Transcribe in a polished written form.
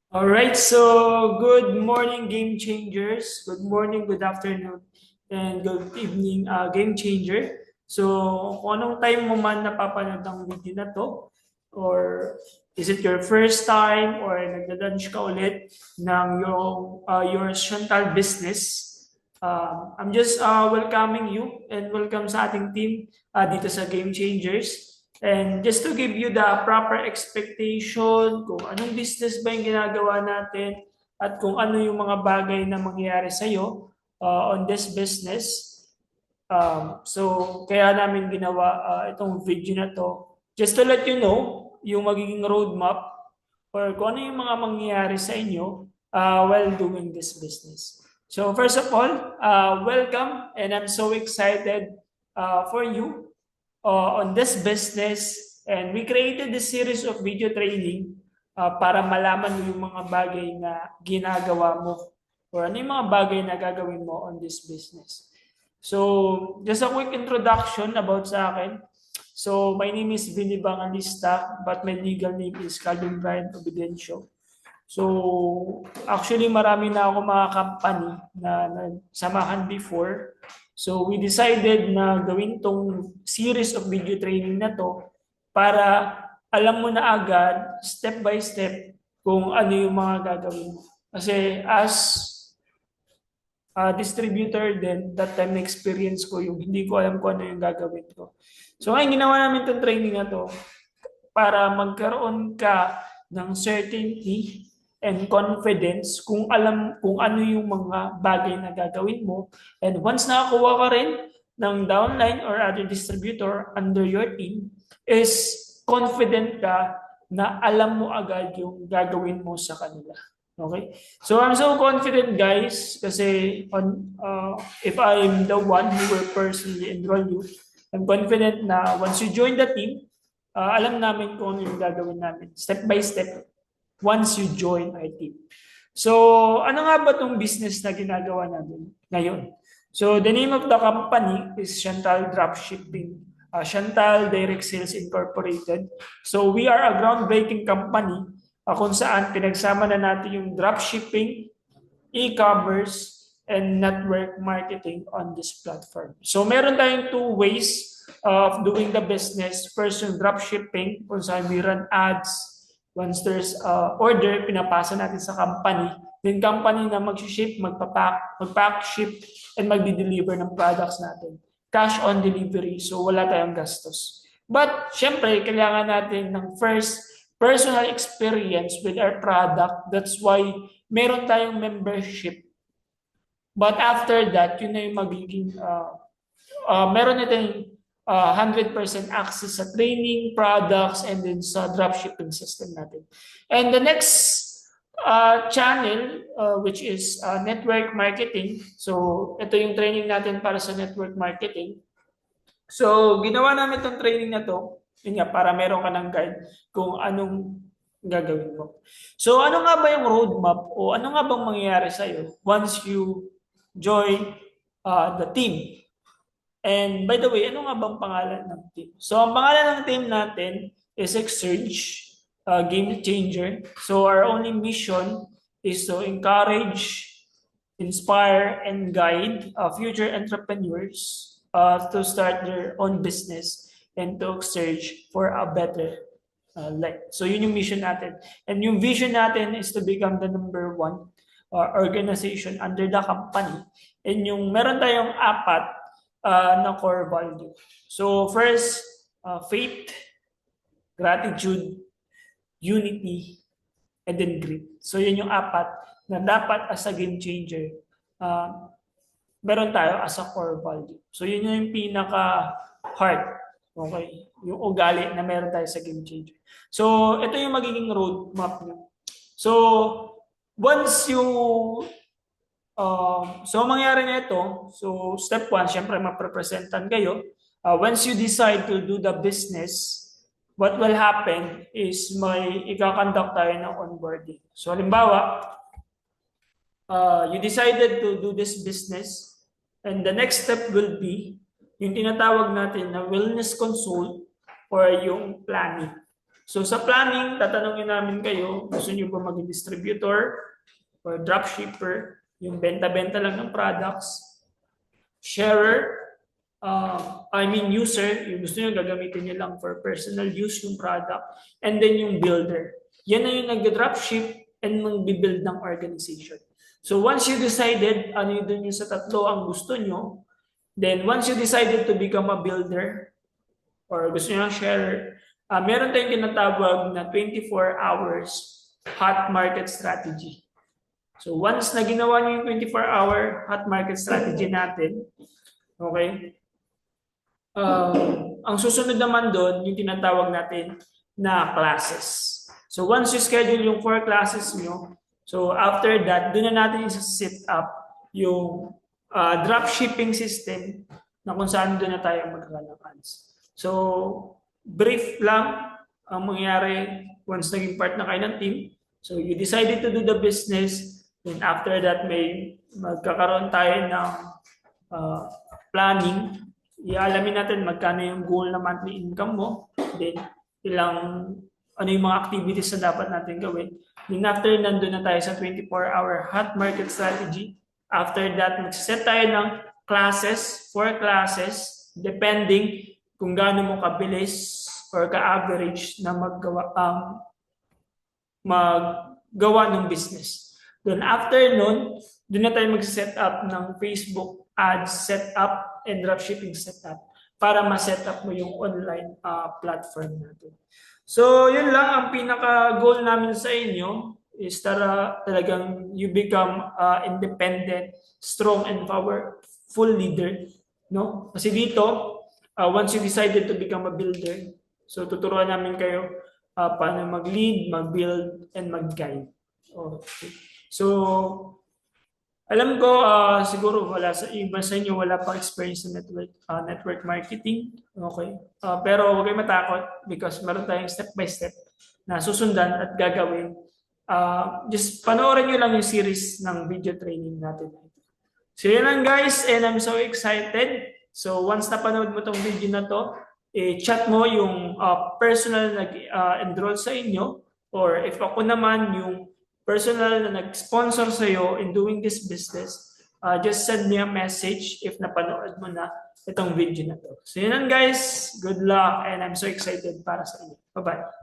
All right, so good morning, game changers. Good morning, good afternoon, and good evening, game changer. So, kung anong time mo man napapanood ang video na to, or is it your first time, or nagda-launch ka ulit ng your Chantal business, I'm just welcoming you and welcome sa ating team dito sa Game Changers. And just to give you the proper expectation kung anong business ba yung ginagawa natin at kung ano yung mga bagay na mangyayari sa'yo on this business. So, kaya namin ginawa itong video na to. Just to let you know yung magiging roadmap or kung ano yung mga mangyayari sa inyo while doing this business. So, first of all, welcome and I'm so excited for you on this business, and we created this series of video training para malaman mo yung mga bagay na ginagawa mo or ano yung mga bagay na gagawin mo on this business. So, just a quick introduction about sa akin. So, my name is Vinny Bangalista, but my legal name is Calvin Brian Obidencio. So, actually marami na ako mga company na samahan before. So, we decided na gawin tong series of video training na to para alam mo na agad, step by step, kung ano yung mga gagawin mo. Kasi as distributor din, that time na experience ko yung hindi ko alam kung ano yung gagawin ko. So, ngayon ginawa namin itong training na to para magkaroon ka ng certainty and confidence kung alam kung ano yung mga bagay na gagawin mo. And once nakakuha ka rin ng downline or other distributor under your team, is confident ka na alam mo agad yung gagawin mo sa kanila. Okay? So I'm so confident, guys, kasi if I'm the one who will personally enroll you, I'm confident na once you join the team, alam namin kung ano yung gagawin namin. Step by step, once you join our team. So, ano nga ba itong business na ginagawa namin ngayon? So, the name of the company is Chantal Dropshipping. Chantal Direct Sales Incorporated. So, we are a groundbreaking company kung saan pinagsama na natin yung dropshipping, e-commerce, and network marketing on this platform. So, meron tayong two ways of doing the business. First, yung dropshipping, kung saan we run ads. Once there's order, pinapasa natin sa company. Then company na mag-ship, mag-pack, ship, and mag-deliver ng products natin. Cash on delivery, so wala tayong gastos. But, syempre, kailangan natin ng first personal experience with our product. That's why meron tayong membership. But after that, yun na yung magiging meron na tayong 100% access sa training, products, and then sa dropshipping system natin. And the next channel, which is network marketing. So, ito yung training natin para sa network marketing. So, ginawa namin itong training na to, yun nga, para meron ka ng guide kung anong gagawin mo. So, ano nga ba yung roadmap o ano nga bang mangyayari sa'yo once you join the team? And by the way, ano nga bang pangalan ng team? So, ang pangalan ng team natin is Xsurge, Game Changer. So, our only mission is to encourage, inspire, and guide future entrepreneurs to start their own business and to search for a better life. So, yun yung mission natin. And yung vision natin is to become the number one organization under the company. And yung meron tayong apat na core value. So first, faith, gratitude, unity, and then grit. So yun yung apat na dapat as a game changer, meron tayo as a core value. So yun yung pinaka-heart, okay? Yung ugali na meron tayo sa game changer. So ito yung magiging roadmap nyo. So once you so, mangyari na ito, so step 1, syempre maprepresentan kayo. Once you decide to do the business, what will happen is may ikakonduct tayo ng onboarding. So, halimbawa, you decided to do this business, and the next step will be yung tinatawag natin na wellness consult or yung planning. So sa planning, tatanungin namin kayo, gusto niyo ba maging distributor or dropshipper, yung benta-benta lang ng products, sharer, user, yung gusto nyo gagamitin nyo lang for personal use yung product, and then yung builder. Yan na yung nag-dropship and mag-build ng organization. So once you decided ano yun yung sa tatlo ang gusto nyo, then once you decided to become a builder or gusto nyo ng sharer, meron tayong tinatawag na 24 hours hot market strategy. So once na ginawa nyo yung 24-hour hot market strategy natin, okay, ang susunod naman doon, yung tinatawag natin na classes. So once you schedule yung 4 classes nyo, so after that, doon na natin isa-set up yung dropshipping system na kung saan doon na tayo magkakalakas. So brief lang ang mangyari once naging part na kayo ng team. So you decided to do the business, then after that may magkakaroon tayo ng planning. Ialamin natin magkano yung goal na monthly income mo, then ano yung mga activities na dapat natin gawin. Then after, nandun na tayo sa 24-hour hot market strategy. After that, mag-set tayo ng classes, 4 classes, depending kung gaano mo kabilis or ka-average na maggawa ng business. Then after nun, doon na tayo mag-set up ng Facebook ads setup and dropshipping setup para ma-set up mo yung online platform natin. So, yun lang ang pinaka-goal namin sa inyo is talagang you become independent, strong, and powerful leader. No? Kasi dito, once you decided to become a builder, so tuturuan namin kayo paano mag-lead, mag-build, and mag-guide. Okay. So, alam ko siguro wala sa iba sa inyo wala pang experience sa network marketing. Okay. Pero huwag kayong matakot because meron tayong step by step na susundan at gagawin. Just panoorin niyo lang yung series ng video training natin. So yun lang guys, and I'm so excited. So once napanood mo tong video na to, chat mo yung personal nag-enroll sa inyo, or if ako naman yung personal na nag-sponsor sa'yo in doing this business, just send me a message if napanood mo na itong video na to. So yun lang guys, good luck, and I'm so excited para sa inyo. Bye-bye.